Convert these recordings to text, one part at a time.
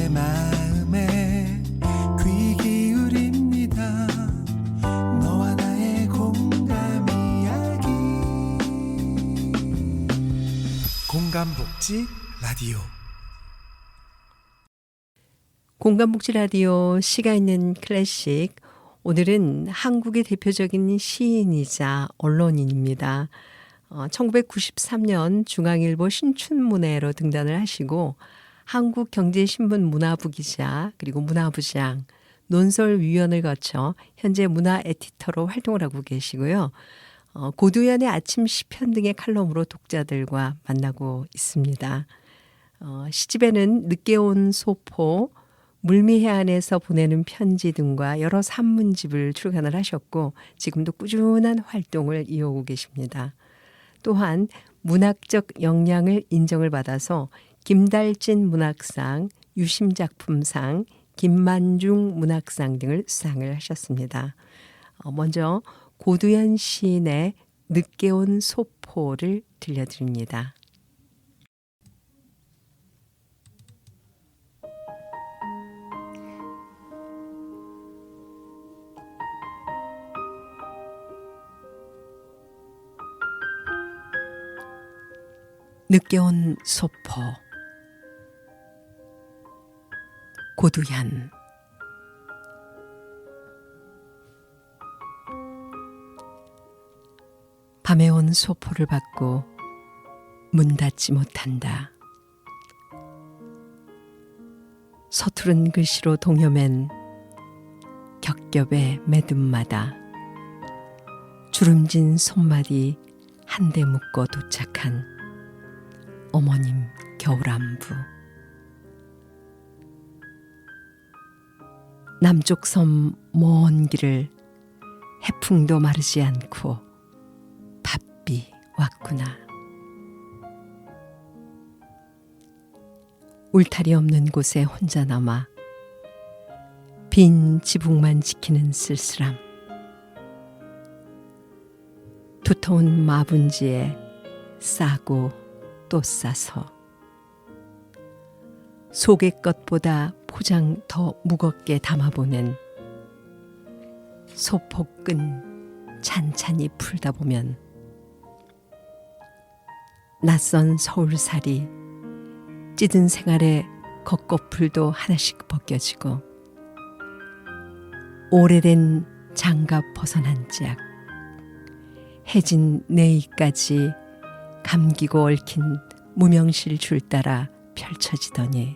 내 마음에 귀 기울입니다. 너와 나의 공감 이야기. 공감복지 라디오. 공감복지 라디오 시가 있는 클래식. 오늘은 한국의 대표적인 시인이자 언론인입니다. 1993년 중앙일보 신춘문예로 등단을 하시고 한국경제신문 문화부 기자 그리고 문화부장, 논설위원을 거쳐 현재 문화 에디터로 활동을 하고 계시고요. 고두현의 아침 시편 등의 칼럼으로 독자들과 만나고 있습니다. 시집에는 늦게 온 소포, 물미해안에서 보내는 편지 등과 여러 산문집을 출간을 하셨고 지금도 꾸준한 활동을 이어오고 계십니다. 또한 문학적 역량을 인정을 받아서 김달진 문학상, 유심작품상, 김만중 문학상 등을 수상을 하셨습니다. 먼저 고두현 시인의 늦게 온 소포를 들려드립니다. 늦게 온 소포. 고두현. 밤에 온 소포를 받고 문 닫지 못한다. 서투른 글씨로 동여맨 겹겹의 매듭마다 주름진 손마디 한 대 묶어 도착한 어머님 겨울안부. 남쪽 섬 먼 길을 해풍도 마르지 않고 바삐 왔구나. 울타리 없는 곳에 혼자 남아 빈 지붕만 지키는 쓸쓸함. 두터운 마분지에 싸고 또 싸서 속의 것보다 포장 더 무겁게 담아보는 소포끈 찬찬히 풀다 보면 낯선 서울살이 찌든 생활에 겉꺼풀도 하나씩 벗겨지고 오래된 장갑 벗어난 짝 해진 내의까지 감기고 얽힌 무명실 줄 따라 펼쳐지더니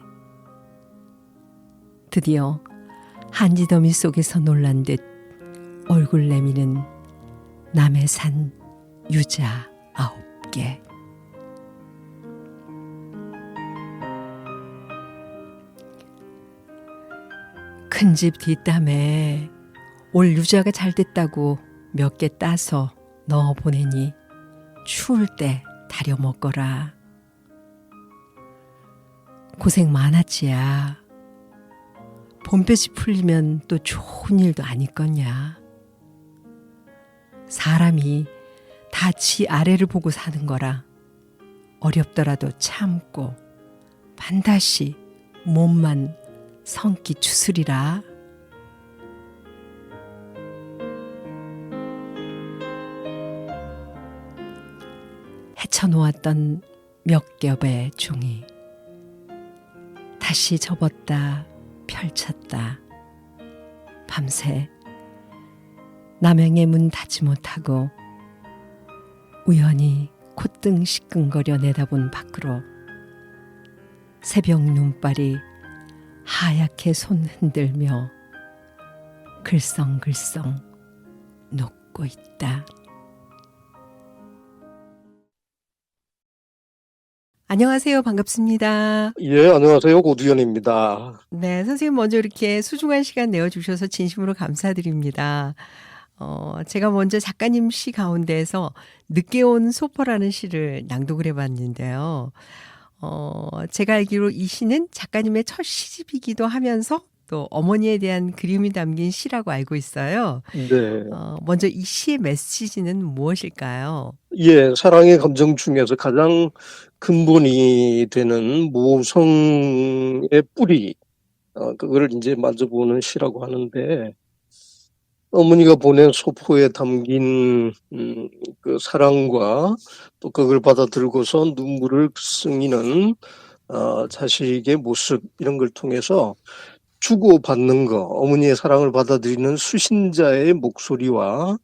드디어 한지더미 속에서 놀란 듯 얼굴 내미는 남해 산 유자 9개. 큰 집 뒷담에 올 유자가 잘 됐다고 몇 개 따서 넣어 보내니 추울 때 다려 먹거라. 고생 많았지야. 봄볕이 풀리면 또 좋은 일도 아니겠냐. 사람이 다 지 아래를 보고 사는 거라 어렵더라도 참고 반드시 몸만 성기 추스리라. 헤쳐놓았던 몇 겹의 종이 다시 접었다 펼쳤다. 밤새 남행의 문 닫지 못하고 우연히 콧등 시끈거려 내다본 밖으로 새벽 눈발이 하얗게 손 흔들며 글썽글썽 녹고 있다. 안녕하세요. 반갑습니다. 예, 안녕하세요. 고두현입니다. 네, 선생님 먼저 이렇게 소중한 시간 내어주셔서 진심으로 감사드립니다. 제가 먼저 작가님 시 가운데에서 늦게 온 소포라는 시를 낭독을 해봤는데요. 제가 알기로 이 시는 작가님의 첫 시집이기도 하면서 또 어머니에 대한 그리움이 담긴 시라고 알고 있어요. 네. 먼저 이 시의 메시지는 무엇일까요? 예, 사랑의 감정 중에서 가장 근본이 되는 모성의 뿌리, 그거를 이제 만져보는 시라고 하는데 어머니가 보낸 소포에 담긴 그 사랑과 또 그걸 받아들고서 눈물을 승이는 자식의 모습 이런 걸 통해서 주고받는 거, 어머니의 사랑을 받아들이는 수신자의 목소리와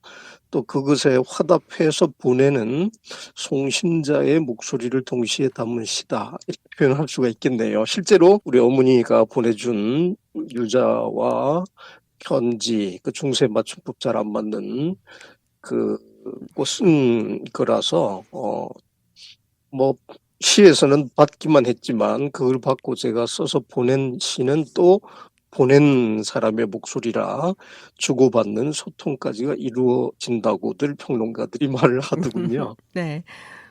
또 그것에 화답해서 보내는 송신자의 목소리를 동시에 담은 시다. 이렇게 표현할 수가 있겠네요. 실제로 우리 어머니가 보내준 유자와 편지, 그 중세 맞춤법 잘 안 맞는 그 쓴 거라서 뭐 시에서는 받기만 했지만 그걸 받고 제가 써서 보낸 시는 또 보낸 사람의 목소리라 주고받는 소통까지가 이루어진다고들 평론가들이 말을 하더군요. 네.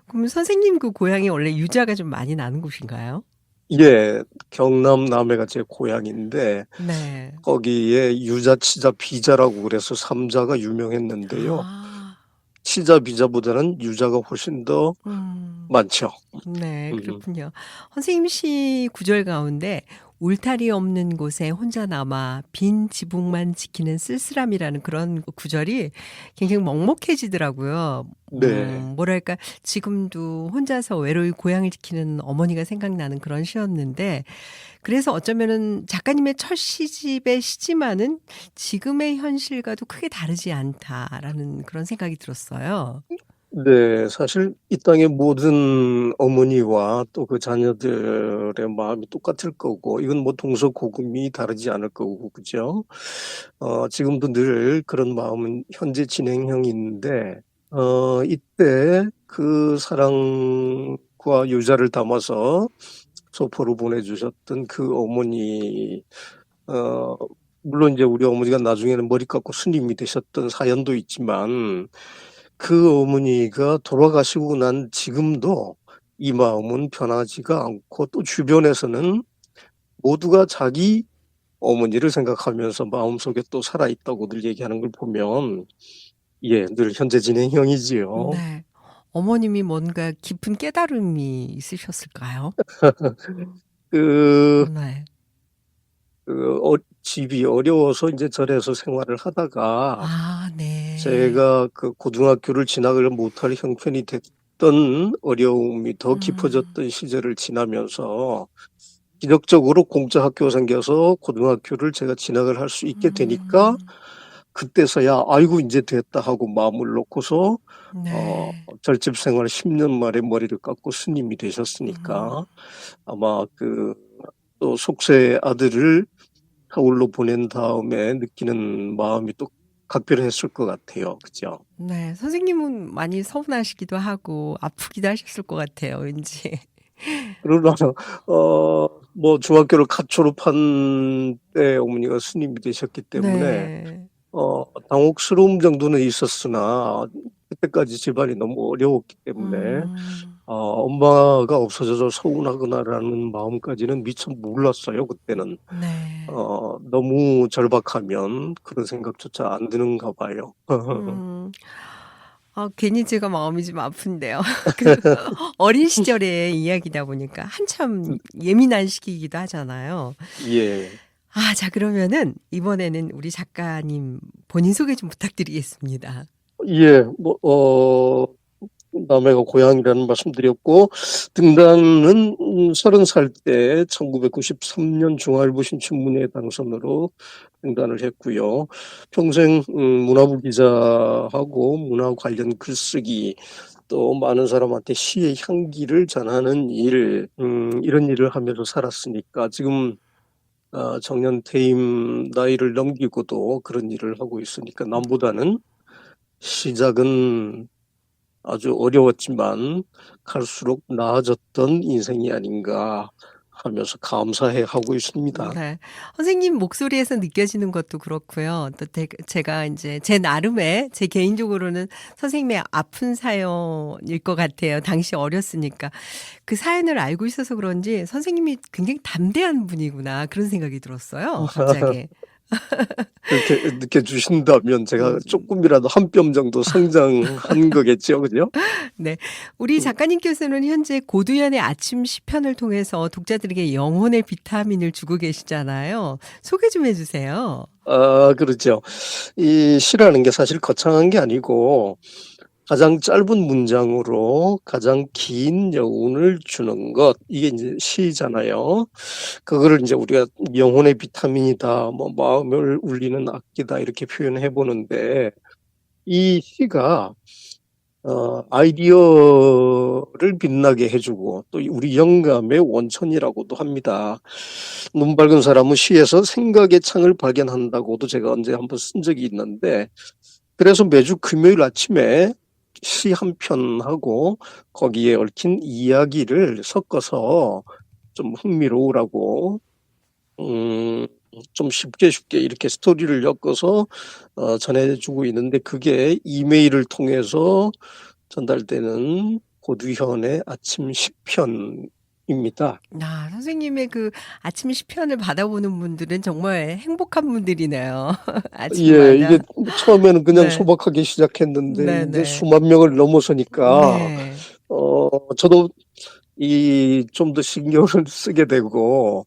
그럼 선생님 그 고향이 원래 유자가 좀 많이 나는 곳인가요? 예, 경남 남해가 제 고향인데 네. 거기에 유자, 치자, 비자라고 그래서 삼자가 유명했는데요. 아. 치자, 비자보다는 유자가 훨씬 더 음. 많죠. 네. 음. 그렇군요. 선생님 시 구절 가운데 울타리 없는 곳에 혼자 남아 빈 지붕만 지키는 쓸쓸함이라는 그런 구절이 굉장히 먹먹해지더라고요. 네. 뭐랄까 지금도 혼자서 외로이 고향을 지키는 어머니가 생각나는 그런 시였는데 그래서 어쩌면은 작가님의 첫 시집의 시지만은 지금의 현실과도 크게 다르지 않다라는 그런 생각이 들었어요. 네. 사실 이 땅의 모든 어머니와 또 그 자녀들의 마음이 똑같을 거고 이건 뭐 동서고금이 다르지 않을 거고 그죠? 지금도 늘 그런 마음은 현재 진행형인데 이때 그 사랑과 유자를 담아서 소포로 보내주셨던 그 어머니 어 물론 이제 우리 어머니가 나중에는 머리 깎고 스님이 되셨던 사연도 있지만 그 어머니가 돌아가시고 난 지금도 이 마음은 변하지가 않고 또 주변에서는 모두가 자기 어머니를 생각하면서 마음속에 또 살아있다고들 얘기하는 걸 보면 예, 늘 현재 진행형이지요. 네. 어머님이 뭔가 깊은 깨달음이 있으셨을까요? 그 네. 집이 어려워서 인제 절에서 생활을 하다가 아 네. 제가 그 고등학교를 진학을 못할 형편이 됐던 어려움이 더 음. 깊어졌던 시절을 지나면서 기적적으로 공짜 학교가 생겨서 고등학교를 제가 진학을 할 수 있게 되니까 음. 그때서야 '아이고 인제 됐다.' 하고 마음을 놓고서 네. 절집 생활 10년 만에 머리를 깎고 스님이 음. 되셨으니까 아마 또 속세 아들을 서울로 보낸 다음에 느끼는 마음이 또 각별했을 것 같아요. 그죠? 네. 선생님은 많이 서운하시기도 하고 아프기도 하셨을 것 같아요 왠지. 그러나 뭐 중학교를 갓 졸업한 때 어머니가 스님이 되셨기 때문에 네. 당혹스러움 정도는 있었으나 그때까지 집안이 너무 어려웠기 때문에 음. 엄마가 없어져서 서운하구나라는 마음까지는 미처 몰랐어요 그때는. 네. 너무 절박하면 그런 생각조차 안 드는가 봐요. 음. 아 괜히 제가 마음이 좀 아픈데요. 그 어린 시절의 이야기다 보니까 한참 예민한 시기이기도 하잖아요. 예. 아 자 그러면은 이번에는 우리 작가님 본인 소개 좀 부탁드리겠습니다. 예. 남해가 고향이라는 말씀드렸고 등단은 30살 때 1993년 중앙일보 신춘문예 당선으로 등단을 했고요. 평생 문화부 기자하고 문화 관련 글쓰기 또 많은 사람한테 시의 향기를 전하는 일 이런 일을 하면서 살았으니까 지금 정년 퇴임 나이를 넘기고도 그런 일을 하고 있으니까 남보다는 시작은 아주 어려웠지만 갈수록 나아졌던 인생이 아닌가 하면서 감사해 하고 있습니다. 네. 선생님 목소리에서 느껴지는 것도 그렇고요. 또 제가 인제 제 나름의 제 개인적으로는 선생님의 아픈 사연일 것 같아요. 당시 어렸으니까. 그 사연을 알고 있어서 그런지 '선생님이 굉장히 담대한 분이구나.' 그런 생각이 들었어요 갑자기. 그렇게 느껴주신다면 제가 조금이라도 한 뼘 정도 성장한 거겠죠, 그죠? 네. 우리 작가님께서는 현재 고두현의 아침 시편을 통해서 독자들에게 영혼의 비타민을 주고 계시잖아요. 소개 좀 해 주세요. 아, 그렇죠. 이 시라는 게 사실 거창한 게 아니고 가장 짧은 문장으로 가장 긴 여운을 주는 것, 이게 이제 시잖아요. 그거를 이제 우리가 영혼의 비타민이다, 뭐 마음을 울리는 악기다 이렇게 표현해 보는데 이 시가 아이디어를 빛나게 해주고 또 우리 영감의 원천이라고도 합니다. 눈 밝은 사람은 시에서 생각의 창을 발견한다고도 제가 언제 한번 쓴 적이 있는데, 그래서 매주 금요일 아침에 시 한 편하고 거기에 얽힌 이야기를 섞어서 좀 흥미로우라고 좀 쉽게 이렇게 스토리를 엮어서 전해주고 있는데, 그게 이메일을 통해서 전달되는 고두현의 아침 시편입니다. 아 선생님의 그 아침 시편을 받아보는 분들은 정말 행복한 분들이네요. 예, 이게 아침마다. 처음에는 그냥 네. 소박하게 시작했는데 이제 네네. 수만 명을 넘어서니까 네. 저도 이 좀 더 신경을 쓰게 되고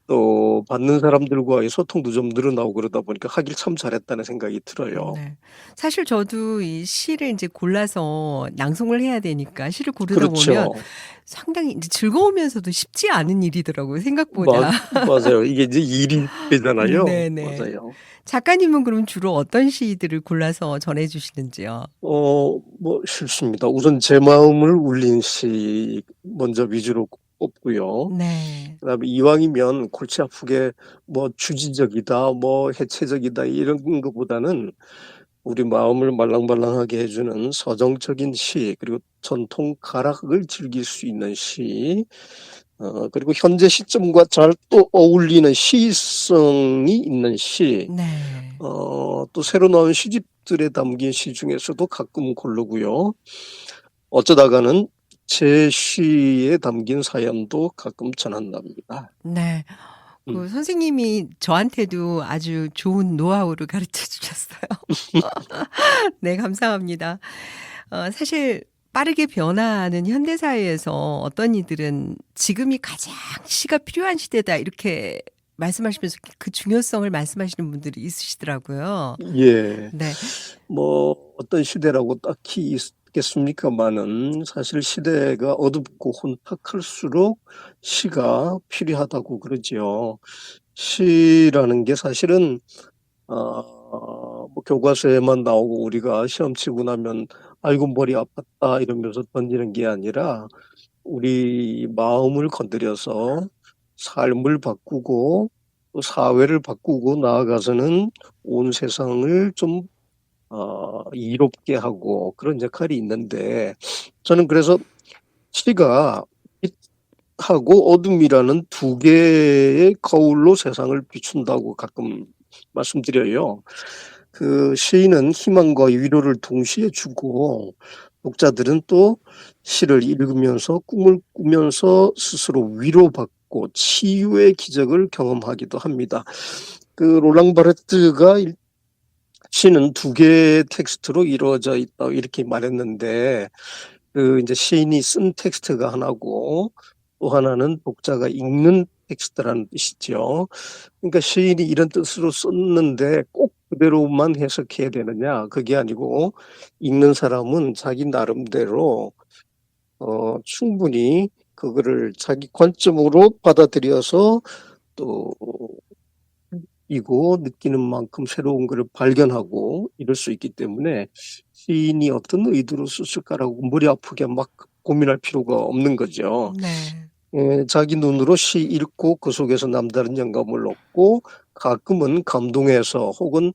또 받는 사람들과의 소통도 좀 늘어나고 그러다 보니까 하길 참 잘했다는 생각이 들어요. 네. 사실 저도 이 시를 인제 골라서 낭송을 해야 되니까 시를 고르다 보면 그렇죠. 상당히 인제 즐거우면서도 쉽지 않은 일이더라고요 맞 생각보다. 맞아요. 이게 이제 일이 되잖아요. 네네. 맞아요. 작가님은 그럼 주로 어떤 시들을 골라서 전해 주시는지요? 뭐 싫습니다. 우선 제 마음을 울린 시 먼저 위주로 꼽고요. 네. 그다음에 이왕이면 골치 아프게 뭐 주지적이다, 뭐 해체적이다 이런 것보다는 우리 마음을 말랑말랑하게 해 주는 서정적인 시, 그리고 전통 가락을 즐길 수 있는 시, 그리고 현재 시점과 잘 또 어울리는 시의성이 있는 시, 네. 또 새로 나온 시집들에 담긴 시 중에서도 가끔 고르고요. 어쩌다가는 제 시에 담긴 사연도 가끔 전한답니다. 네. 음. 그 선생님이 저한테도 아주 좋은 노하우를 가르쳐 주셨어요. 네 감사합니다. 사실 빠르게 변화하는 현대 사회에서 어떤 이들은 "지금이 가장 시가 필요한 시대다." 이렇게 말씀하시면서 그 중요성을 말씀하시는 분들이 있으시더라고요. 예. 네. 뭐 어떤 시대라고 딱히 있겠습니까마는 사실 시대가 어둡고 혼탁할수록 시가 필요하다고 그러지요. 시라는 게 사실은 뭐 교과서에만 나오고 우리가 시험 치고 나면 "아이고 머리 아팠다." 이러면서 던지는 게 아니라 우리 마음을 건드려서 삶을 바꾸고 또 사회를 바꾸고 나아가서는 온 세상을 좀 이롭게 하고 그런 역할이 있는데, 저는 그래서 시가 빛하고 어둠이라는 두 개의 거울로 세상을 비춘다고 가끔 말씀드려요. 그 시인은 희망과 위로를 동시에 주고 독자들은 또 시를 읽으면서 꿈을 꾸면서 스스로 위로받고 치유의 기적을 경험하기도 합니다. 그 롤랑 바르트가 시는 두 개의 텍스트로 이루어져 있다 이렇게 말했는데, 그 인제 시인이 쓴 텍스트가 하나고 또 하나는 독자가 읽는 텍스트라는 뜻이죠. 그러니까 시인이 이런 뜻으로 썼는데 꼭 그대로만 해석해야 되느냐, 그게 아니고 읽는 사람은 자기 나름대로 충분히 그거를 자기 관점으로 받아들여서 또 이고 느끼는 만큼 새로운 거를 발견하고 이럴 수 있기 때문에 '시인이 어떤 의도로 썼을까.'라고 머리 아프게 막 고민할 필요가 없는 거죠. 네. 자기 눈으로 시 읽고 그 속에서 남다른 영감을 얻고 가끔은 감동해서 혹은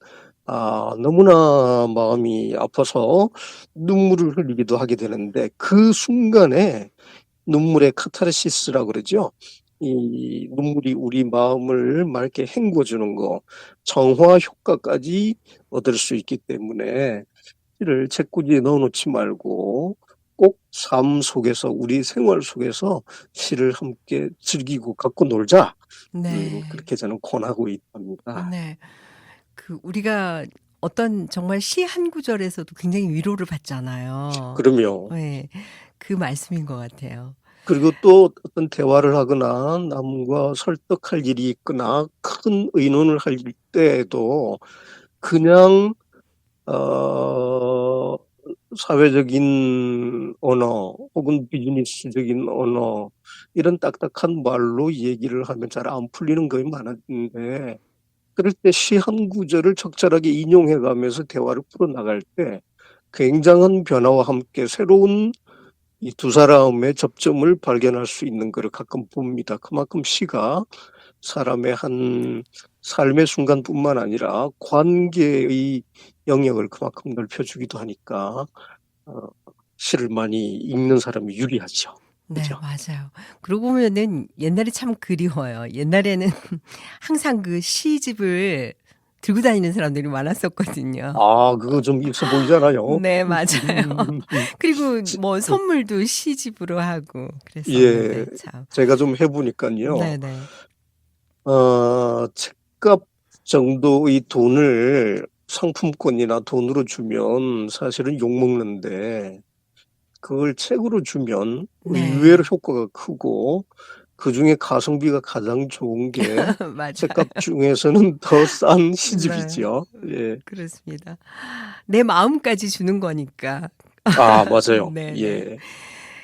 너무나 마음이 아파서 눈물을 흘리기도 하게 되는데, 그 순간에 눈물의 카타르시스라고 그러죠. 이 눈물이 우리 마음을 맑게 헹궈 주는 거, 정화 효과까지 얻을 수 있기 때문에 시를 책꽂이에 넣어 놓지 말고 꼭 삶 속에서, 우리 생활 속에서 시를 함께 즐기고 갖고 놀자. 네. 그렇게 저는 권하고 있답니다. 네. 그 우리가 어떤 정말 시 한 구절에서도 굉장히 위로를 받잖아요. 그럼요. 예. 그 말씀인 것 같아요. 그리고 또 어떤 대화를 하거나 남과 설득할 일이 있거나 큰 의논을 할 때에도 그냥 어 사회적인 언어 혹은 비즈니스적인 언어 이런 딱딱한 말로 얘기를 하면 잘 안 풀리는 거이 많았는데 그럴 때 시 한 구절을 적절하게 인용해 가면서 대화를 풀어나갈 때 굉장한 변화와 함께 새로운 이 두 사람의 접점을 발견할 수 있는 거를 가끔 봅니다. 그만큼 시가 사람의 한 삶의 순간뿐만 아니라 관계의 영역을 그만큼 넓혀주기도 하니까 어 시를 많이 읽는 사람이 유리하죠. 네, 그죠? 맞아요. 그러고 보면은 옛날이 참 그리워요. 옛날에는 항상 그 시집을 들고 다니는 사람들이 많았었거든요. 아 그거 좀 있어 보이잖아요. 네, 맞아요. 그리고 지 뭐 선물도 시집으로 하고 예. 그랬었는데 참. 제가 좀 해 보니깐요. 네네. 책값 정도의 돈을 상품권이나 돈으로 주면 사실은 욕먹는데 그걸 책으로 주면 의외로 네. 효과가 크고 그중에 가성비가 가장 좋은 게 책값 맞아요. 중에서는 더 싼 네. 시집이죠. 예. 그렇습니다. 내 마음까지 주는 거니까. 아 맞아요. 네네. 예.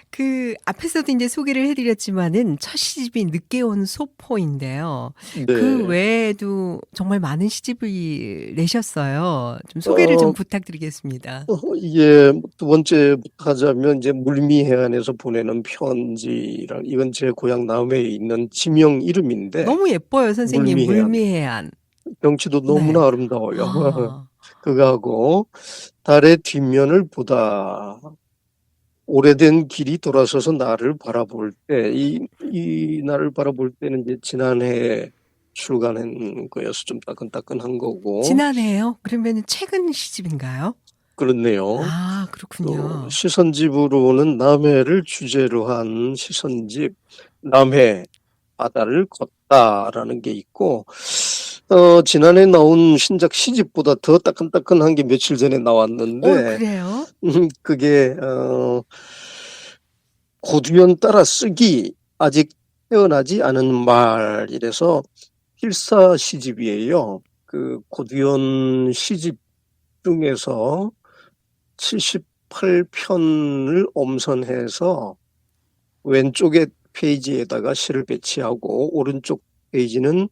그 앞에서도 인제 소개를 해 드렸지만은 첫 시집이 늦게 온 소포인데요. 그 네. 외에도 정말 많은 시집을 내셨어요. 좀 소개를 좀 어 부탁드리겠습니다. 예. 두 번째부터 하자면 이제 물미해안에서 보내는 편지랑 이건 제 고향 남해에 있는 지명 이름인데 너무 예뻐요 선생님. 물미해안. 물미해안. 경치도 네. 너무나 아름다워요. 아. 그거하고 달의 뒷면을 보다. 오래된 길이 돌아서서 나를 바라볼 때 이 나를 바라볼 때는 이제 지난해에 출간한 거여서 좀 따끈따끈한 거고 지난해에요? 그러면은 최근 시집인가요? 그렇네요. 아, 또 그렇군요. 시선집으로는 남해를 주제로 한 시선집 '남해 바다를 걷다.'라는 게 있고 지난해 나온 신작 시집보다 더 따끈따끈한 게 며칠 전에 나왔는데 그래요? 그게 고두연 따라 쓰기 아직 태어나지 않은 말이라서 필사 시집이에요. 그 고두연 시집 중에서 78 편을 엄선해서 왼쪽에 페이지에다가 시를 배치하고 오른쪽 페이지는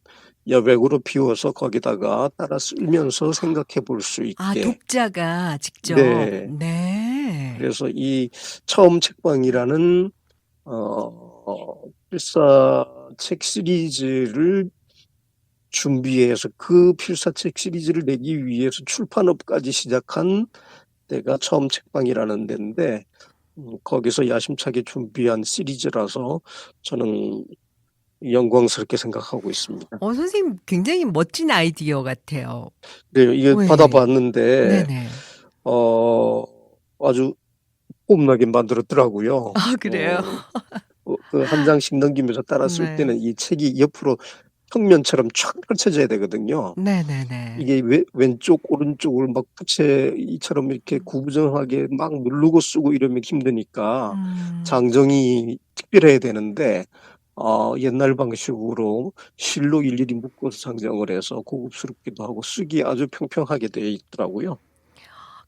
여백으로 비워서 거기다가 따라 쓰면서 생각해 볼 수 아, 있게. 독자가 직접. 네. 네. 그래서 이 처음 책방이라는 필사책 시리즈를 준비해서 그 필사책 시리즈를 내기 위해서 출판업까지 시작한 데가 처음 책방이라는 데인데 거기서 야심차게 준비한 시리즈라서 저는 영광스럽게 생각하고 있습니다. 선생님 굉장히 멋진 아이디어 같아요. 네. 이게 받아 예. 봤는데 네네. 어 아주 뽐나게 만들었더라고요. 아, 그래요? 그 한 장씩 넘기면서 따라 쓸 네. 때는 이 책이 옆으로 평면처럼 쫙 펼쳐져야 되거든요. 네네네. 이게 왼쪽 오른쪽을 막 부채이처럼 이렇게 구부정하게 막 누르고 쓰고 이러면 힘드니까 음. 장정이 특별해야 되는데 옛날 방식으로 실로 일일이 묶어서 장정을 해서 고급스럽기도 하고 쓰기에 아주 평평하게 되어 있더라고요.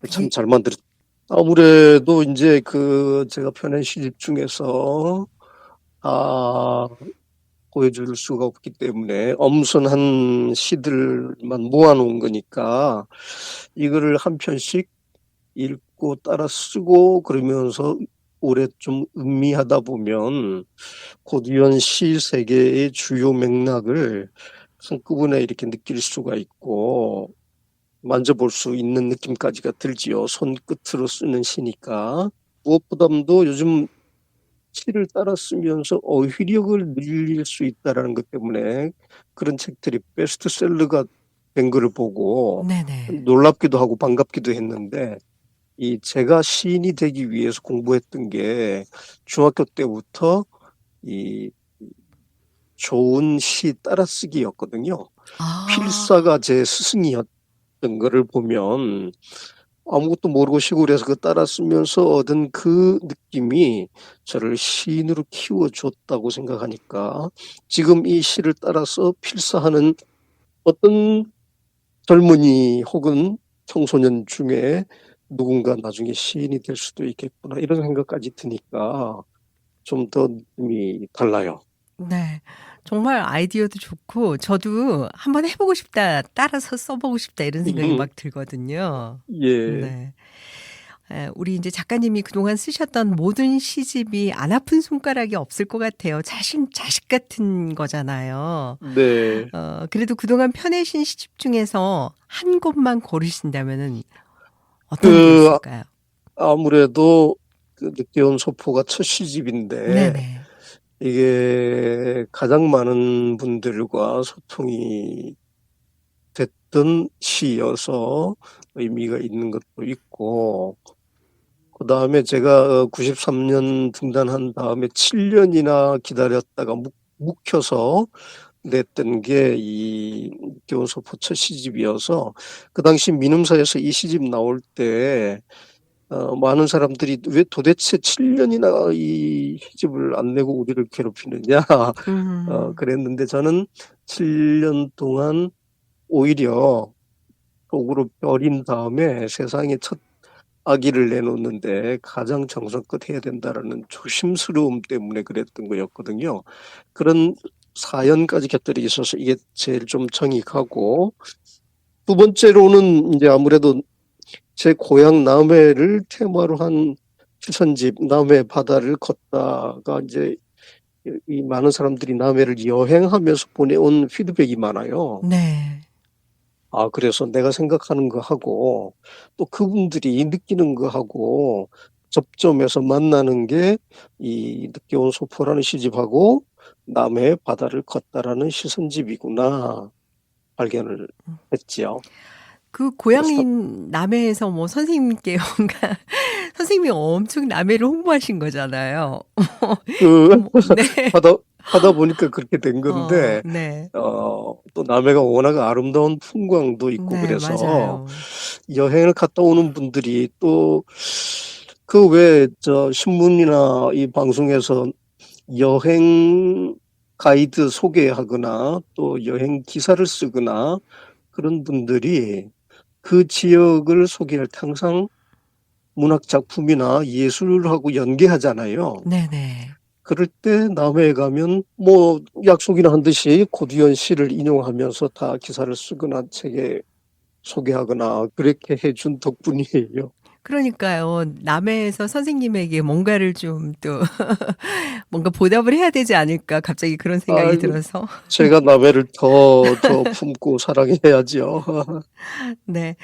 참 그게 잘 만들었 아무래도 인제 제가 펴낸 시집 중에서 다 보여줄 수가 없기 때문에 엄선한 시들만 모아 놓은 거니까 이거를 한 편씩 읽고 따라 쓰고 그러면서 오래 좀 음미하다 보면 고두연 시 세계의 주요 맥락을 한꺼번에 이렇게 느낄 수가 있고 만져볼 수 있는 느낌까지가 들지요. 손끝으로 쓰는 시니까. 무엇보다도 요즘 시를 따라 쓰면서 어휘력을 늘릴 수 있다라는 것 때문에 그런 책들이 베스트셀러가 된 거를 보고 네네. 놀랍기도 하고 반갑기도 했는데 제가 시인이 되기 위해서 공부했던 게 중학교 때부터 이 좋은 시 따라쓰기였거든요. 아. 필사가 제 스승이었던 거를 보면 아무것도 모르고 시골에서 그 따라 쓰면서 얻은 그 느낌이 저를 시인으로 키워줬다고 생각하니까 지금 이 시를 따라서 필사하는 어떤 젊은이 혹은 청소년 중에 누군가 나중에 시인이 될 수도 있겠구나 이런 생각까지 드니까 좀 더 느낌이 달라요. 네. 정말 아이디어도 좋고 저도 '한번 해 보고 싶다. 따라서 써 보고 싶다.' 이런 생각이 막 들거든요. 예. 네. 우리 인제 작가님이 그동안 쓰셨던 모든 시집이 안 아픈 손가락이 없을 것 같아요. 자식 같은 거잖아요. 네. 그래도 그동안 펴내신 시집 중에서 한 곳만 고르신다면은 어떤 게 그 있을까요? 아무래도 그 늦게 온 소포가 첫 시집인데 네네. 이게 가장 많은 분들과 소통이 됐던 시여서 의미가 있는 것도 있고 그다음에 제가 93년 등단한 다음에 7 년이나 기다렸다가 묵혀서 냈던 게 이 늦게 온 소포 첫 시집이어서 그 당시 민음사에서 이 시집 나올 때 많은 사람들이 "왜 도대체 7 년이나 이 시집을 안 내고 우리를 괴롭히느냐." 음. 그랬는데 저는 7년 동안 오히려 속으로 벼린 다음에 세상에 첫 아기를 내놓는데 가장 정성껏 해야 된다라는 조심스러움 때문에 그랬던 거였거든요. 그런 사연까지 곁들여 있어서 이게 제일 좀 정이 가고 두 번째로는 인제 아무래도 제 고향 남해를 테마로 한 추천집 남해 바다를 걷다가 인제 이 많은 사람들이 남해를 여행하면서 보내온 피드백이 많아요. 네. 그래서 내가 생각하는 거하고 또 그분들이 느끼는 거하고 접점해서 만나는 게 이 늦게 온 소포라는 시집하고 남해의 바다를 걷다라는 시선집이구나 발견을 했지요. 그 그래서 고향인 남해에서 뭐 선생님께 뭔가 선생님이 엄청 남해를 홍보하신 거잖아요. 그 뭐 네. 하다 보니까 그렇게 된 건데 네. 또 남해가 워낙 아름다운 풍광도 있고 네 그래서 맞아요. 여행을 갔다 오는 분들이 또 그 왜 신문이나 이 방송에서 여행 가이드 소개하거나 또 여행 기사를 쓰거나 그런 분들이 그 지역을 소개할 때 항상 문학 작품이나 예술하고 연계하잖아요. 네네. 그럴 때 남해에 가면 뭐 약속이나 한 듯이 고두현 시를 인용하면서 다 기사를 쓰거나 책에 소개하거나 그렇게 해준 덕분이에요. 그러니까요. 남해에서 선생님에게 뭔가를 좀 또 뭔가 보답을 해야 되지 않을까 갑자기 그런 생각이 아이고 들어서. 제가 남해를 더 품고 사랑해야죠. 네.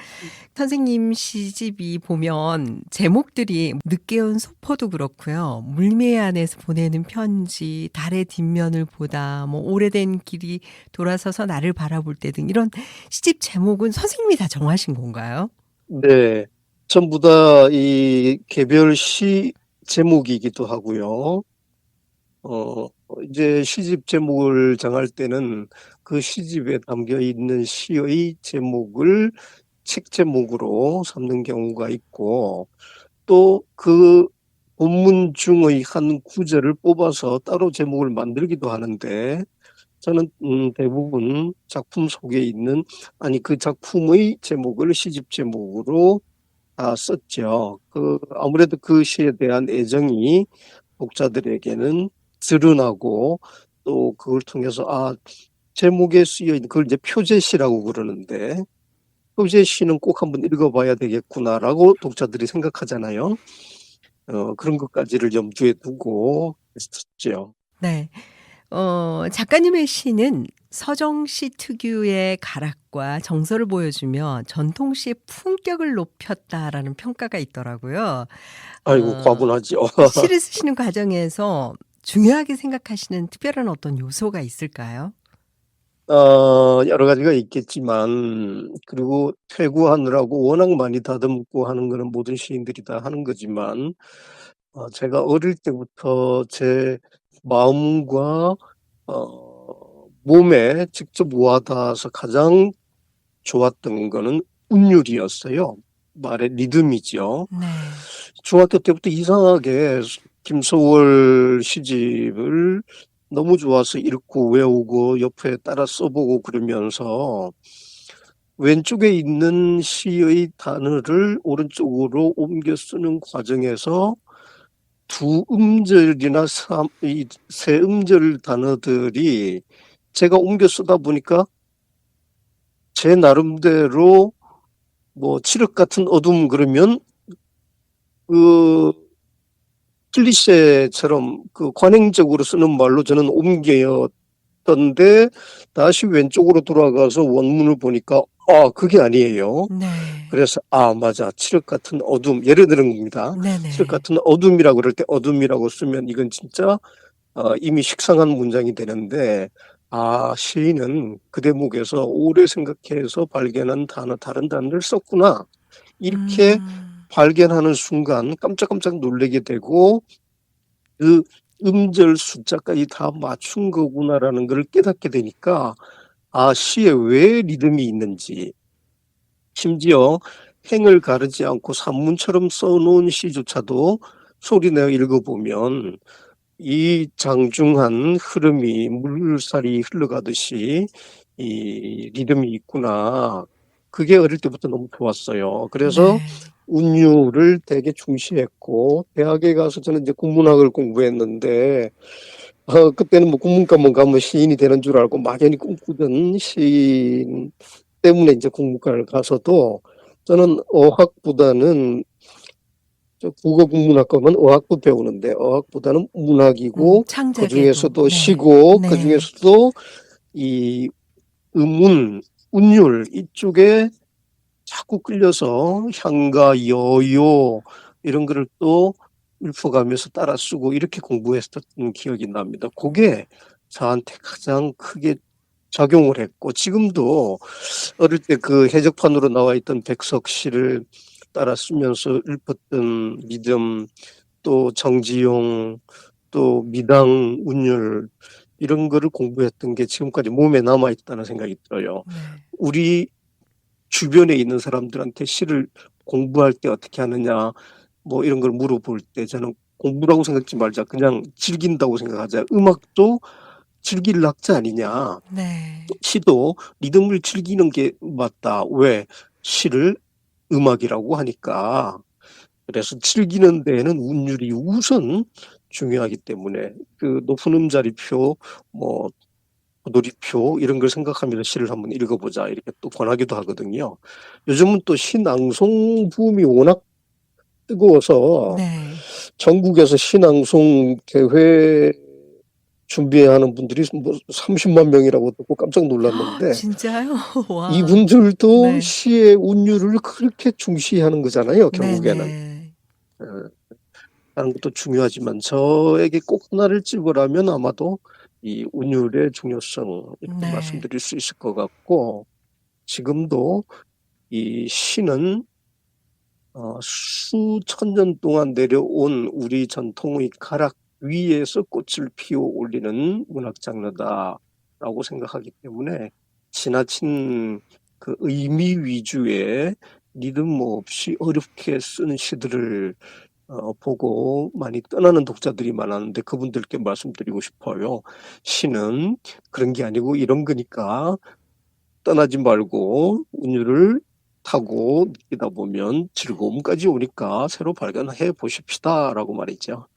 선생님 시집이 보면 제목들이 늦게 온 소포도 그렇고요. 물매 안에서 보내는 편지, 달의 뒷면을 보다, 뭐 오래된 길이 돌아서서 나를 바라볼 때 등 이런 시집 제목은 선생님이 다 정하신 건가요? 네. 전부 다 이 개별 시 제목이기도 하고요. 이제 시집 제목을 정할 때는 그 시집에 담겨 있는 시의 제목을 책 제목으로 삼는 경우가 있고 또 그 본문 중의 한 구절을 뽑아서 따로 제목을 만들기도 하는데 저는 대부분 작품 속에 있는 아니 그 작품의 제목을 시집 제목으로 다 썼죠. 아무래도 그 시에 대한 애정이 독자들에게는 드러나고 또 그걸 통해서 제목에 쓰여 있는 그걸 이제 표제시라고 그러는데 '표제시는 꼭 한번 읽어 봐야 되겠구나.'라고 독자들이 생각하잖아요. 그런 것까지를 염두에 두고 했었죠. 네. 작가님의 시는 서정시 특유의 가락과 정서를 보여주며 전통시의 품격을 높였다라는 평가가 있더라고요. 아이고 어 과분하죠. 시를 쓰시는 과정에서 중요하게 생각하시는 특별한 어떤 요소가 있을까요? 여러 가지가 있겠지만 그리고 퇴구하느라고 워낙 많이 다듬고 하는 거는 모든 시인들이 다 하는 거지만 제가 어릴 때부터 제 마음과 몸에 직접 와닿아서 가장 좋았던 거는 운율이었어요. 말의 리듬이죠. 네. 중학교 때부터 이상하게 김소월 시집을 너무 좋아서 읽고 외우고 옆에 따라 써보고 그러면서 왼쪽에 있는 시의 단어를 오른쪽으로 옮겨 쓰는 과정에서 두 음절이나 세 음절 단어들이 제가 옮겨 쓰다 보니까 제 나름대로 뭐 칠흑 같은 어둠 그러면 그 클리셰처럼 그 관행적으로 쓰는 말로 저는 옮겼던데 다시 왼쪽으로 돌아가서 원문을 보니까 그게 아니에요. 네. 그래서 맞아, 칠흑 같은 어둠, 예를 드는 겁니다. 칠흑 네네. 같은 어둠이라고 그럴 때 어둠이라고 쓰면 이건 진짜 이미 식상한 문장이 되는데 시인은 그 대목에서 오래 생각해서 발견한 단어, 다른 단어를 썼구나, 이렇게 발견하는 순간 깜짝깜짝 놀라게 되고 그 음절 숫자까지 다 맞춘 거구나라는 걸 깨닫게 되니까 시에 왜 리듬이 있는지, 심지어 행을 가르지 않고 산문처럼 써놓은 시조차도 소리내어 읽어보면 이 장중한 흐름이 물살이 흘러가듯이 이 리듬이 있구나. 그게 어릴 때부터 너무 좋았어요. 그래서 네. 운율을 되게 중시했고, 대학에 가서 저는 이제 국문학을 공부했는데 그때는 뭐 국문과만 가면 시인이 되는 줄 알고 막연히 꿈꾸던 시인 때문에 이제 국문과를 가서도 저는 어학보다는 국어 국문학 가면 어학도 배우는데 어학보다는 문학이고 그 창작에도. 중에서도 네. 시고 그 네. 중에서도 이 음운, 운율 이쪽에 자꾸 끌려서 향가, 여요 이런 거를 또 읊어가면서 따라 쓰고 이렇게 공부했었던 기억이 납니다. 그게 저한테 가장 크게 작용을 했고, 지금도 어릴 때 그 해적판으로 나와 있던 백석 시를 따라 쓰면서 읊었던 리듬, 또 정지용, 또 미당 운율 이런 거를 공부했던 게 지금까지 몸에 남아 있다는 생각이 들어요. 네. 우리 주변에 있는 사람들한테 시를 공부할 때 어떻게 하느냐 뭐 이런 걸 물어볼 때 저는 공부라고 생각지 말자, 그냥 즐긴다고 생각하자. 음악도 즐길 낙자 아니냐. 네. 시도 리듬을 즐기는 게 맞다. 왜? 시를 음악이라고 하니까. 그래서 즐기는 데에는 운율이 우선 중요하기 때문에 그 높은 음자리표, 뭐 도리표 이런 걸 생각하면서 시를 한번 읽어보자 이렇게 또 권하기도 하거든요. 요즘은 또 시낭송 붐이 워낙 뜨거워서 네. 전국에서 시낭송 대회 준비하는 분들이 뭐 30만 명이라고 듣고 깜짝 놀랐는데, 진짜요? 와. 이분들도 네. 시의 운율을 그렇게 중시하는 거잖아요, 결국에는. 네네. 어, 다른 것도 중요하지만 저에게 꼭 하나를 집으라면 아마도 이 운율의 중요성 이렇게 네. 말씀드릴 수 있을 것 같고, 지금도 이 시는 수천 년 동안 내려온 우리 전통의 가락 위에서 꽃을 피워 올리는 문학 장르다라고 생각하기 때문에 지나친 그 의미 위주의 리듬 없이 어렵게 쓴 시들을 보고 많이 떠나는 독자들이 많았는데, 그분들께 말씀드리고 싶어요. 시는 그런 게 아니고 이런 거니까 떠나지 말고 운율을 타고 느끼다 보면 즐거움까지 오니까 새로 발견해 보십시다라고 말이죠.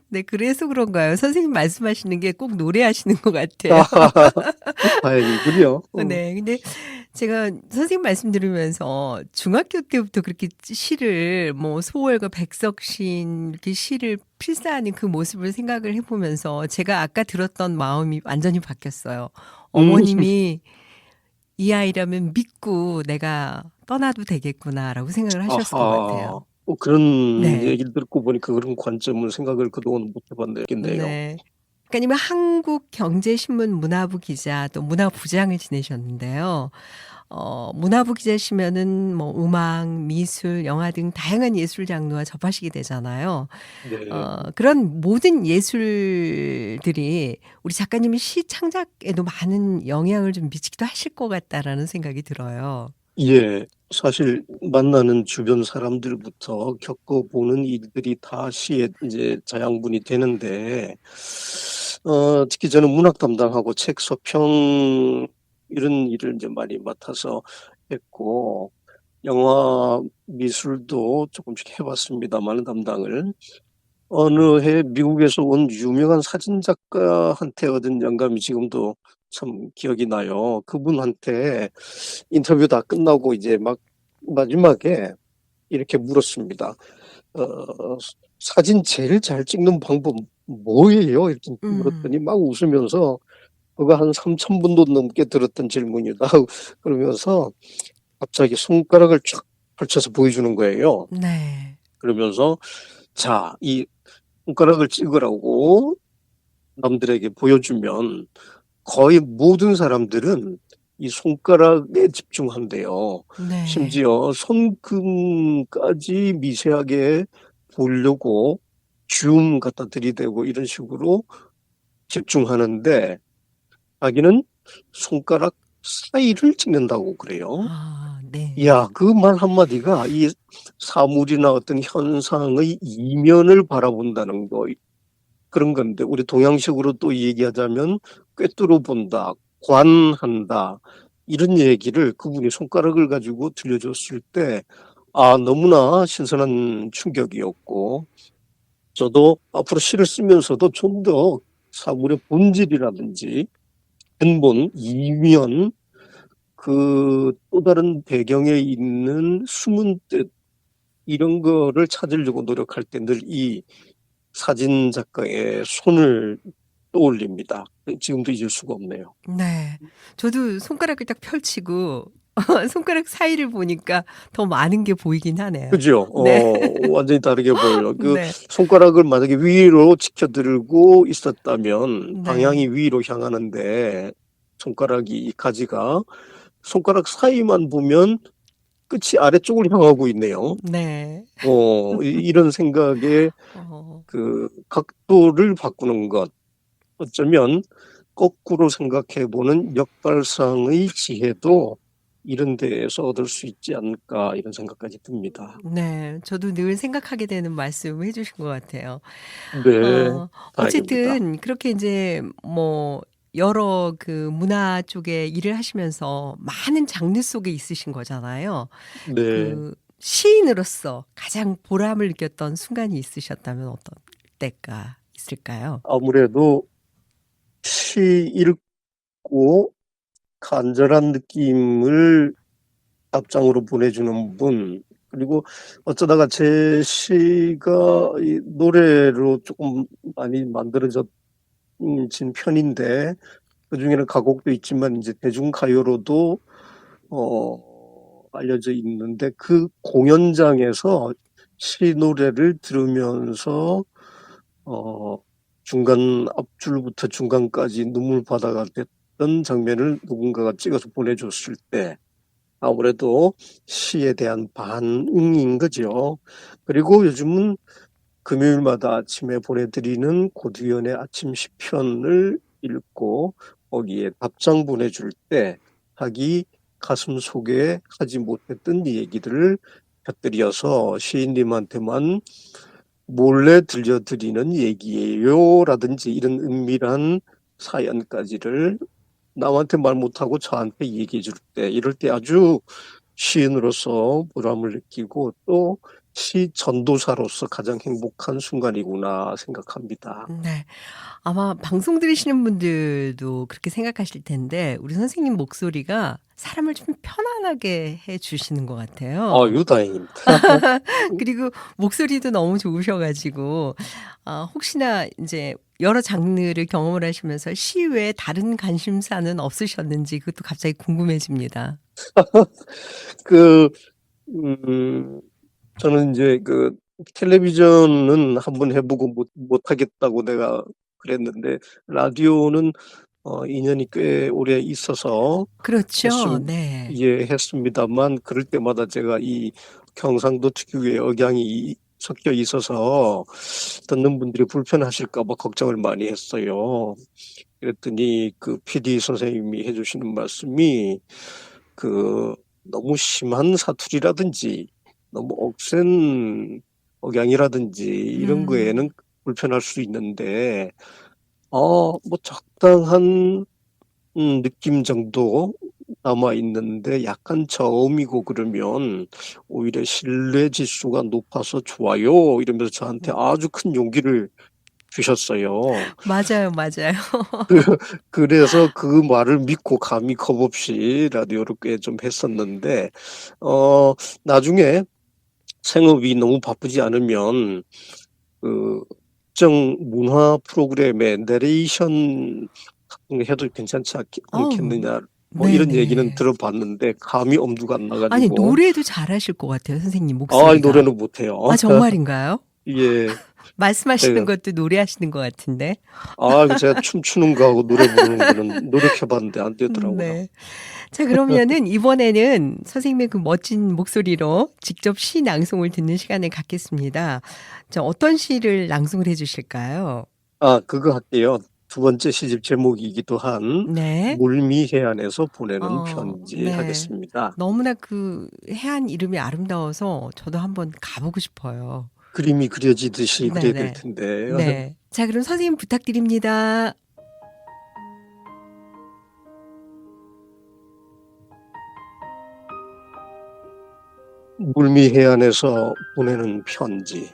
네, 그래서 그런가요? 선생님 말씀하시는 게 꼭 노래하시는 것 같아요. 다행이군요. 네. 근데 제가 선생님 말씀 들으면서 중학교 때부터 그렇게 시를 뭐 소월과 백석신 이렇게 시를 필사하는 그 모습을 생각을 해 보면서 제가 아까 들었던 마음이 완전히 바뀌었어요. 음, 어머님이 '이 아이라면 믿고 내가 떠나도 되겠구나.'라고 생각을 하셨을 것 같아요. 아하. 그런 네. 얘기를 듣고 보니까 그런 관점을 생각을 그동안 못 해봤네요. 네. 작가님은 한국경제신문 문화부 기자 또 문화부장을 지내셨는데요. 문화부 기자시면은 뭐 음악, 미술, 영화 등 다양한 예술 장르와 접하시게 되잖아요. 네. 그런 모든 예술들이 우리 작가님의 시 창작에도 많은 영향을 좀 미치기도 하실 것 같다라는 생각이 들어요. 예. 사실 만나는 주변 사람들부터 겪어보는 일들이 다 시의 이제 자양분이 되는데 특히 저는 문학 담당하고 책 서평 이런 일을 이제 많이 맡아서 했고 영화 미술도 조금씩 해 봤습니다만 담당을. 어느 해 미국에서 온 유명한 사진 작가한테 얻은 영감이 지금도 참 기억이 나요. 그분한테 인터뷰 다 끝나고 이제 막 마지막에 이렇게 물었습니다. 어 "사진 제일 잘 찍는 방법 뭐예요?" 이렇게 음. 물었더니 막 웃으면서 그거 한 3,000 번도 넘게 들었던 질문이다 그러면서 갑자기 손가락을 쫙 펼쳐서 보여주는 거예요. 네. 그러면서 "자, 이 손가락을 찍으라고 남들에게 보여주면 거의 모든 사람들은 이 손가락에 집중한대요. 네. 심지어 손금까지 미세하게 보려고 줌 갖다 들이대고 이런 식으로 집중하는데 자기는 손가락 사이를 찍는다고 그래요. 네. 이야, 그 말 한마디가 이 사물이나 어떤 현상의 이면을 바라본다는 거 그런 건데 우리 동양식으로 또 얘기하자면 꿰뚫어 본다, 관한다 이런 얘기를 그분이 손가락을 가지고 들려줬을 때 너무나 신선한 충격이었고 저도 앞으로 시를 쓰면서도 좀 더 사물의 본질이라든지 근본, 이면 그 또 다른 배경에 있는 숨은 뜻 이런 거를 찾으려고 노력할 때 늘 이 사진 작가의 손을 떠올립니다. 지금도 잊을 수가 없네요. 네. 저도 손가락을 딱 펼치고 손가락 사이를 보니까 더 많은 게 보이긴 하네요. 그죠? 네. 완전히 다르게 보여요. 그 네. 손가락을 만약에 위로 치켜 들고 있었다면 네. 방향이 위로 향하는데 손가락이 이 가지가 손가락 사이만 보면 끝이 아래쪽으로 향하고 있네요. 네. 이런 생각에 어 그 각도를 바꾸는 것 어쩌면 거꾸로 생각해 보는 역발상의 지혜도 이런 데에서 얻을 수 있지 않을까 이런 생각까지 듭니다. 네. 저도 늘 생각하게 되는 말씀을 해 주신 것 같아요. 네. 다행입니다. 어쨌든 그렇게 인제 뭐 여러 그 문화 쪽에 일을 하시면서 많은 장르 속에 있으신 거잖아요. 네. 그 시인으로서 가장 보람을 느꼈던 순간이 있으셨다면 어떤 때가 있을까요? 아무래도 시 읽고 간절한 느낌을 답장으로 보내주는 분 그리고 어쩌다가 제 시가 이 노래로 조금 많이 만들어져 진 편인데 그중에는 가곡도 있지만 이제 대중가요로도 알려져 있는데 그 공연장에서 시 노래를 들으면서 어 중간 앞줄부터 중간까지 눈물바다가 됐던 장면을 누군가가 찍어서 보내줬을 때 아무래도 시에 대한 반응인 거죠. 그리고 요즘은 금요일마다 아침에 보내드리는 고두현의 아침 시편을 읽고 거기에 답장 보내줄 때 자기 가슴속에 하지 못했던 얘기들을 곁들여서 시인님한테만 몰래 들려드리는 얘기예요라든지 이런 은밀한 사연까지를 남한테 말 못하고 저한테 얘기해 줄 때 이럴 때 아주 시인으로서 보람을 느끼고 또 시 전도사로서 가장 행복한 순간이구나 생각합니다. 네. 아마 방송 들으시는 분들도 그렇게 생각하실 텐데 우리 선생님 목소리가 사람을 좀 편안하게 해 주시는 것 같아요. 아유 다행입니다. 그리고 목소리도 너무 좋으셔 가지고 혹시나 인제 여러 장르를 경험을 하시면서 시 외에 다른 관심사는 없으셨는지 그것도 갑자기 궁금해집니다. 그 음 저는 인제 그 텔레비전은 한번 해 보고 못 하겠다고 내가 그랬는데 라디오는 인연이 꽤 오래 있어서 그렇죠. 했음 네. 예 했습니다만 그럴 때마다 제가 이 경상도 특유의 억양이 섞여 있어서 듣는 분들이 불편하실까 봐 걱정을 많이 했어요. 그랬더니 그 PD 선생님이 해 주시는 말씀이 그 너무 심한 사투리라든지 너무 억센 억양이라든지 이런 음. 거에는 불편할 수 있는데 뭐 적당한 느낌 정도 남아 있는데 약간 저음이고 그러면 오히려 신뢰 지수가 높아서 좋아요. 이러면서 저한테 아주 큰 용기를 주셨어요. 맞아요, 맞아요. 그 그래서 그 말을 믿고 감히 겁없이 라디오를 꽤 좀 했었는데 어 나중에 생업이 너무 바쁘지 않으면 그 특정 문화 프로그램에 내레이션 같은 거 해도 괜찮지 어우. 않겠느냐 뭐 이런 얘기는 네네. 들어봤는데 감이 엄두가 안 나 아니 가지고 노래도 잘하실 것 같아요, 선생님 이 목소리가. 노래는 못해요. 아 정말인가요? 예. 말씀하시는 제가 것도 노래하시는 것 같은데. 이거 제가 춤추는 거하고 노래 부르는 거는 노력해 봤는데 안 되더라고요. 네. 자 그러면은 이번에는 선생님의 그 멋진 목소리로 직접 시 낭송을 듣는 시간을 갖겠습니다. 자 어떤 시를 낭송을 해 주실까요? 그거 할게요. 두 번째 시집 제목이기도 한 네. 물미해안에서 보내는 편지 네. 하겠습니다. 너무나 그 해안 이름이 아름다워서 저도 한번 가 보고 싶어요. 그림이 그려지듯이 그래야 될 네네. 텐데. 네. 자 그럼 선생님 부탁드립니다. 물미해안에서 보내는 편지.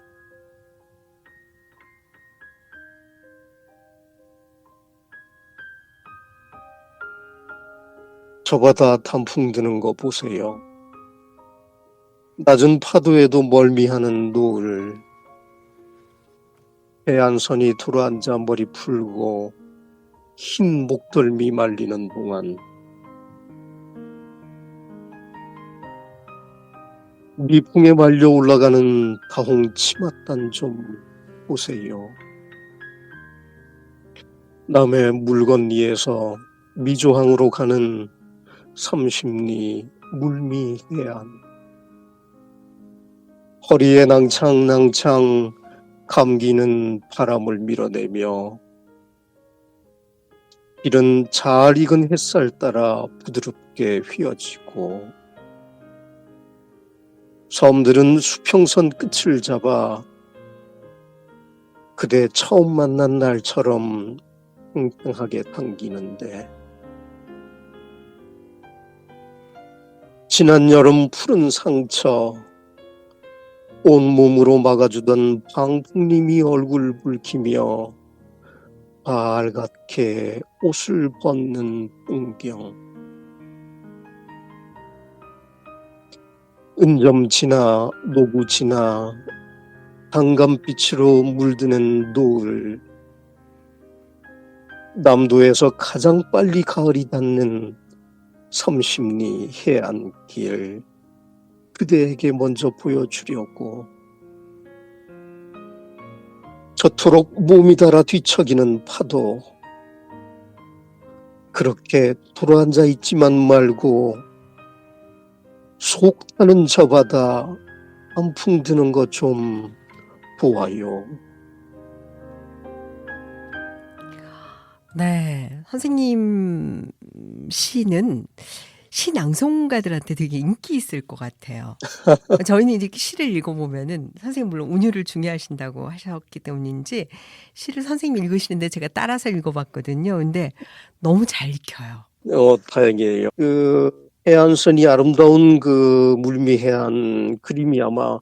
저 바다 단풍 드는 거 보세요. 낮은 파도에도 멀미하는 노을. 해안선이 들어앉아 머리 풀고 흰 목덜미 말리는 동안 미풍에 말려 올라가는 다홍 치맛단 좀 보세요. 남해 물건리에서 미조항으로 가는 30리 물미해안. 허리에 낭창낭창 감기는 바람을 밀어내며 길은 잘 익은 햇살 따라 부드럽게 휘어지고 섬들은 수평선 끝을 잡아 그대 처음 만난 날처럼 팽팽하게 당기는데 지난 여름 푸른 상처 온몸으로 막아주던 방풍님이 얼굴 붉히며 빨갛게 옷을 벗는 풍경. 은점 지나 노구 지나 단감빛으로 물드는 노을. 남도에서 가장 빨리 가을이 닿는 30리 해안길. 그대에게 먼저 보여주려고 저토록 몸이 닳아 뒤척이는 파도. 그렇게 돌아앉아 있지만 말고 속 타는 저 바다 한풍 드는 것 좀 보아요. 네. 선생님 시는 시 낭송가들한테 되게 인기 있을 것 같아요. 저희는 이제 시를 읽어보면은 선생님 물론 운율을 중요하신다고 하셨기 때문인지 시를 선생님이 읽으시는데 제가 따라서 읽어봤거든요. 근데 너무 잘 읽혀요. 다행이에요. 그 해안선이 아름다운 그 물미해안 그림이 아마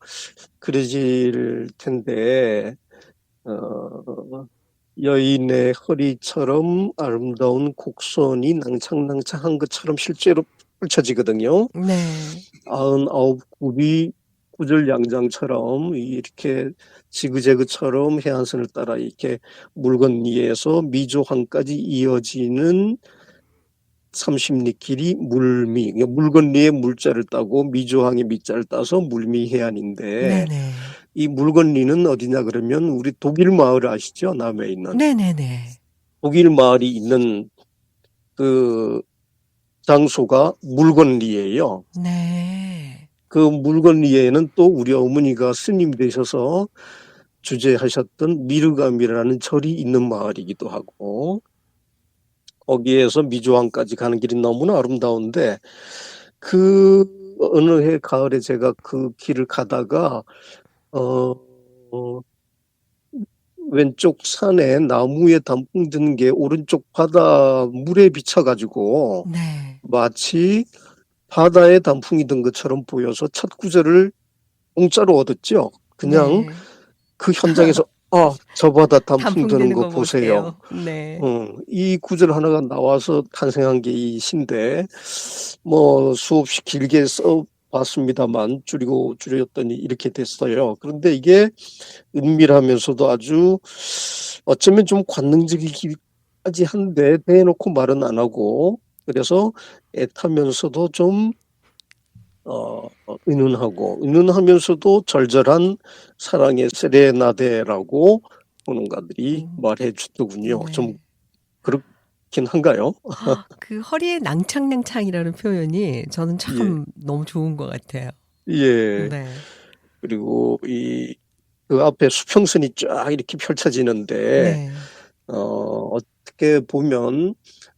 그려질 텐데 여인의 허리처럼 아름다운 곡선이 낭창낭창한 것처럼 실제로 펼쳐지거든요. 네. 99굽이 구절양장처럼 이렇게 지그재그처럼 해안선을 따라 이렇게 물건리에서 미조항까지 이어지는 30리 길이 물미, 그러니까 물건리에 물자를 따고 미조항에 미자를 따서 물미해안인데 네네. 이 물건리는 어디냐 그러면 우리 독일 마을 아시죠? 남해에 있는 네네네. 독일 마을이 있는 그 장소가 물건리예요. 네. 그 물건리에는 또 우리 어머니가 스님이 되셔서 주재하셨던 미르감이라는 절이 있는 마을이기도 하고, 거기에서 미조항까지 가는 길이 너무나 아름다운데, 그 어느 해 가을에 제가 그 길을 가다가 어, 어, 왼쪽 산에 나무에 단풍 든 게 오른쪽 바다 물에 비쳐가지고 네. 마치 바다에 단풍이 든 것처럼 보여서 첫 구절을 공짜로 얻었죠. 그냥 네. 그 현장에서 저 바다 단풍 단풍 드는 드는 거 거 보세요. 보세요. 네. 이 구절 하나가 나와서 탄생한 게 이 시인데, 뭐 수없이 길게 써봤습니다만 줄였더니 이렇게 됐어요. 그런데 이게 은밀하면서도 아주 어쩌면 좀 관능적이기까지 한데 대놓고 말은 안 하고, 그래서 애타면서도 좀 은은하면서도 절절한 사랑의 세레나데라고 평론가들이 음, 말해 주더군요. 좀 네. 그렇긴 한가요? 그 허리에 낭창낭창이라는 표현이 저는 예, 참 너무 좋은 것 같아요. 예. 네. 그리고 그 앞에 수평선이 쫙 이렇게 펼쳐지는데, 네. 어떻게 보면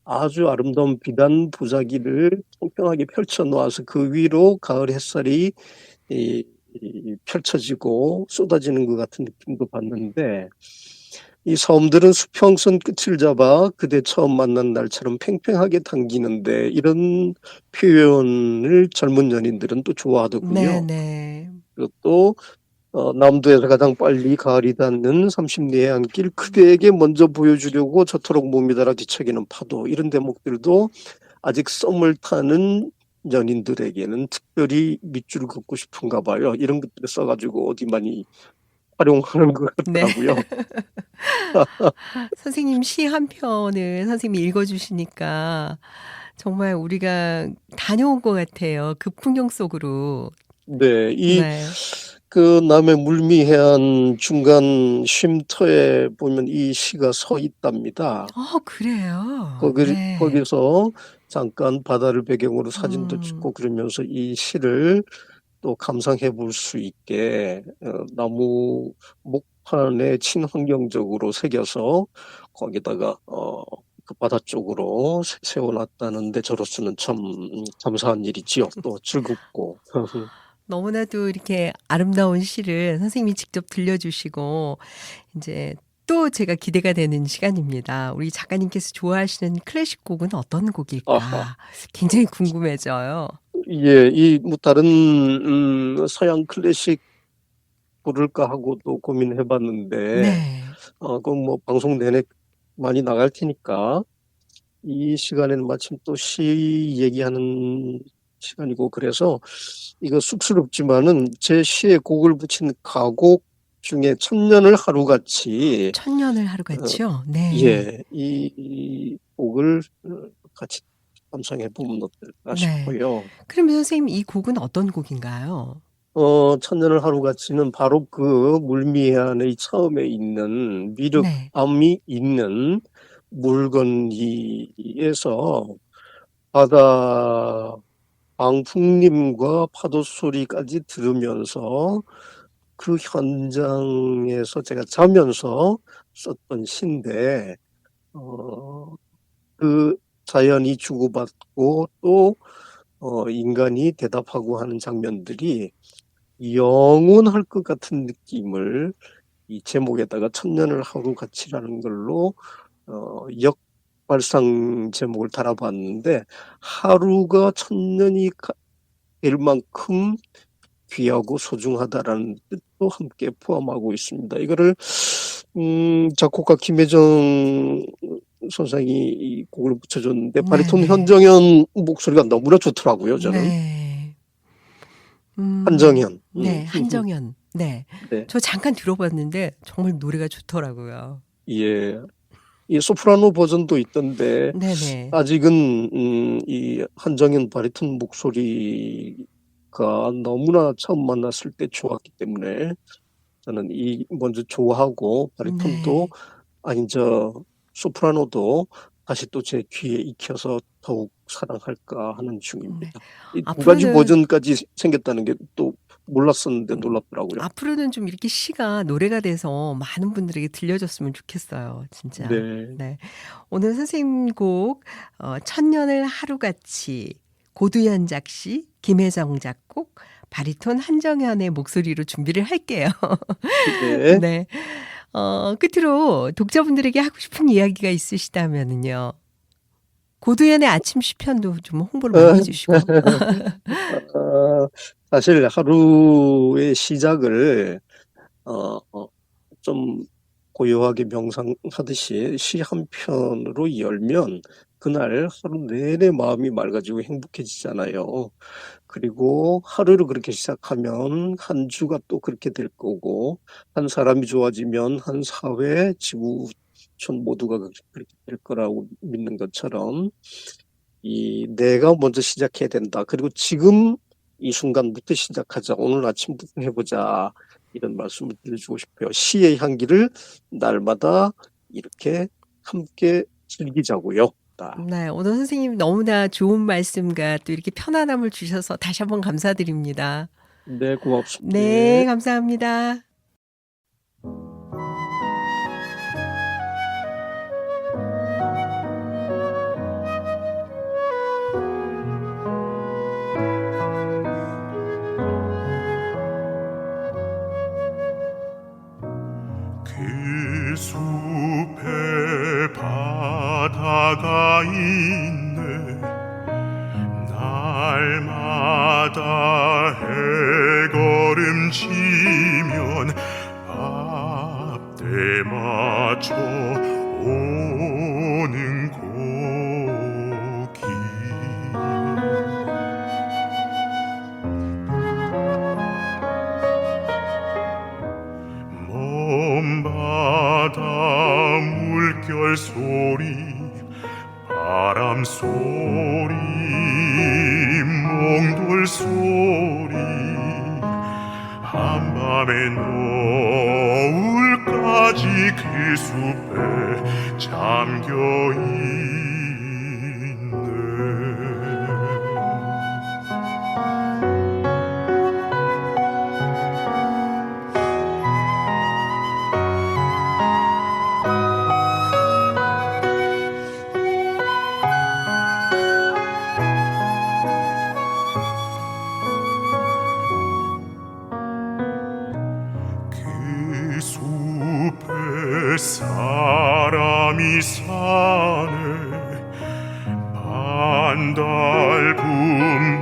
아주 아름다운 비단 보자기를 평평하게 펼쳐 놓아서 그 위로 가을 햇살이 펼쳐지고 쏟아지는 것 같은 느낌도 받는데, 이 섬들은 수평선 끝을 잡아 그대 처음 만난 날처럼 팽팽하게 당기는데, 이런 표현을 젊은 연인들은 또 좋아하더군요. 네네. 그리고 또 남도에서 가장 빨리 가을이 닿는 30리의 안길, 그대에게 먼저 보여주려고 저토록 몸이 달아 뒤척이는 파도, 이런 대목들도 아직 썸을 타는 연인들에게는 특별히 밑줄을 긋고 싶은가 봐요. 이런 것들을 써가지고 어디 많이 활용하는 것 네. 같더라고요. 선생님 시 한 편을 선생님이 읽어주시니까 정말 우리가 다녀온 것 같아요. 그 풍경 속으로. 네, 네. 그 남해 물미해안 중간 쉼터에 보면 이 시가 서 있답니다. 그래요? 네. 거기서 잠깐 바다를 배경으로 사진도 음. 찍고 그러면서 이 시를 또 감상해 볼 수 있게 나무 목판에 친환경적으로 새겨서 거기다가 그 바다 쪽으로 세워놨다는데, 저로서는 참 감사한 일이지요. 또 즐겁고. 너무나도 이렇게 아름다운 시를 선생님이 직접 들려주시고 인제 또 제가 기대가 되는 시간입니다. 우리 작가님께서 좋아하시는 클래식 곡은 어떤 아하. 곡일까? 굉장히 궁금해져요. 예, 뭐 다른 서양 클래식 부를까 하고도 고민해 봤는데, 네. 그건 뭐 방송 내내 많이 나갈 테니까 이 시간에는 마침 또 시 얘기하는 시간이고, 그래서 이거 쑥스럽지만은 제 시에 곡을 붙인 가곡 중에 천년을 하루같이, 천년을 어, 하루같이요? 네. 예, 이 곡을 같이 감상해 보면 어떨까 네. 싶어요. 그러면 선생님 이 곡은 어떤 곡인가요? 천년을 하루같이는 바로 그 물미해안의 처음에 있는 네. 미륵암이 있는 물건리에서 바다 방풍림과 파도 소리까지 들으면서 그 현장에서 제가 자면서 썼던 시인데, 어, 그 자연이 주고받고 또 인간이 대답하고 하는 장면들이 영원할 것 같은 느낌을 이 제목에다가 천년을 하루같이라는 걸로 역발상 제목을 달아봤는데, 하루가 천년이 될 만큼 귀하고 소중하다라는 뜻도 함께 포함하고 있습니다. 이거를 작곡가 김혜정 선생이 이 곡을 붙여줬는데, 바리톤 네네. 현정연 목소리가 너무나 좋더라고요. 저는 네. 한정현. 네. 한정연. 네. 네. 저 잠깐 들어봤는데 정말 노래가 좋더라고요. 예. 이 소프라노 버전도 있던데, 네네. 아직은 이 한정현 바리톤 목소리가 너무나 처음 만났을 때 좋았기 때문에 저는 먼저 좋아하고, 바리톤도 네. 아니 저 소프라노도 다시 또 제 귀에 익혀서 더욱 사랑할까 하는 네. 중입니다. 이 두 가지 앞으로는 버전까지 생겼다는 게 또 몰랐었는데 놀랍더라고요. 앞으로는 좀 이렇게 시가 노래가 돼서 많은 분들에게 들려줬으면 좋겠어요, 진짜. 네. 네. 오늘 선생님 곡 천년을 하루같이 고두현 작시, 김혜정 작곡, 바리톤 한정현의 목소리로 준비를 할게요. 네. 네. 끝으로 독자분들에게 하고 싶은 이야기가 있으시다면은요. 고두현의 아침 시편도 좀 홍보를 많이 해 주시고. 어 사실 하루의 시작을 어 어 좀 고요하게 명상하듯이 시 한 편으로 열면 그날 하루 내내 마음이 맑아지고 행복해지잖아요. 그리고 하루를 그렇게 시작하면 한 주가 또 그렇게 될 거고, 한 사람이 좋아지면 한 사회, 지구촌 모두가 그렇게 될 거라고 믿는 것처럼 이 '내가 먼저 시작해야 된다. 그리고 지금 이 순간부터 시작하자. 오늘 아침부터 해 보자.' 이런 말씀을 드려주고 싶어요. 시의 향기를 날마다 이렇게 함께 즐기자고요. 네. 오늘 선생님 너무나 좋은 말씀과 또 이렇게 편안함을 주셔서 다시 한번 감사드립니다. 네, 고맙습니다. 네. 네. 감사합니다. 그 숲에 바다가 있네. 날마다 해걸음치면 앞대 맞춰 오는 고기. 먼 바다 물결 소리, 바람 소리, 몽돌 소리, 한밤의 노을까지 그 숲에 잠겨 있네. 그 숲에 사람이 사네. 반달분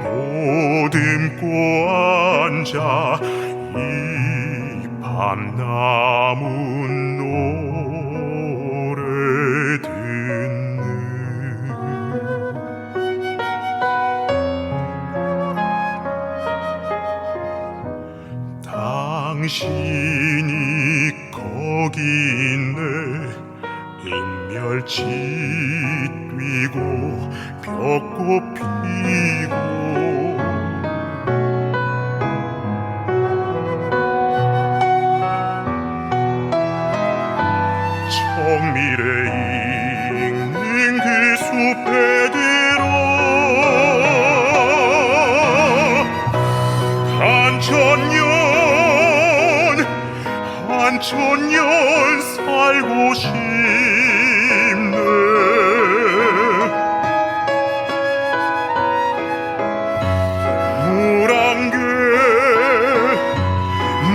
보듬고 앉아 이 밤나무 노래 듣는. 당신이 거기 있네. 인멸치 뛰고 벚꽃 피고. 청밀에 있는 그 숲에 들어 한천년 살고 싶네.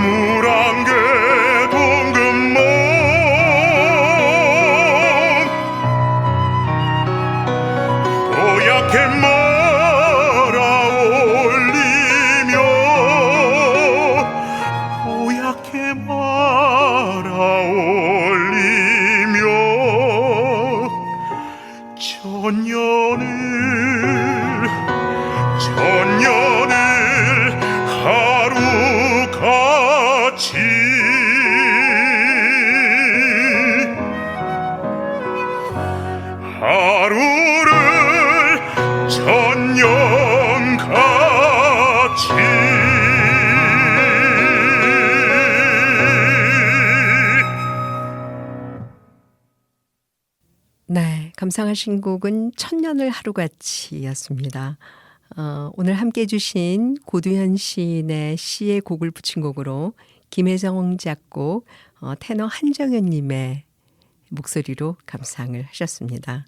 물안개 동금멍 뽀얗게 말아올리며, 뽀얗게 말아올리며 천년을 하루같이 하루를 천년같이. 네. 감상하신 곡은 천년을 하루같이였습니다. 오늘 함께 해주신 고두현 시인의 시에 곡을 붙인 곡으로 김혜성 작곡, 테너 한정현님의 목소리로 감상을 하셨습니다.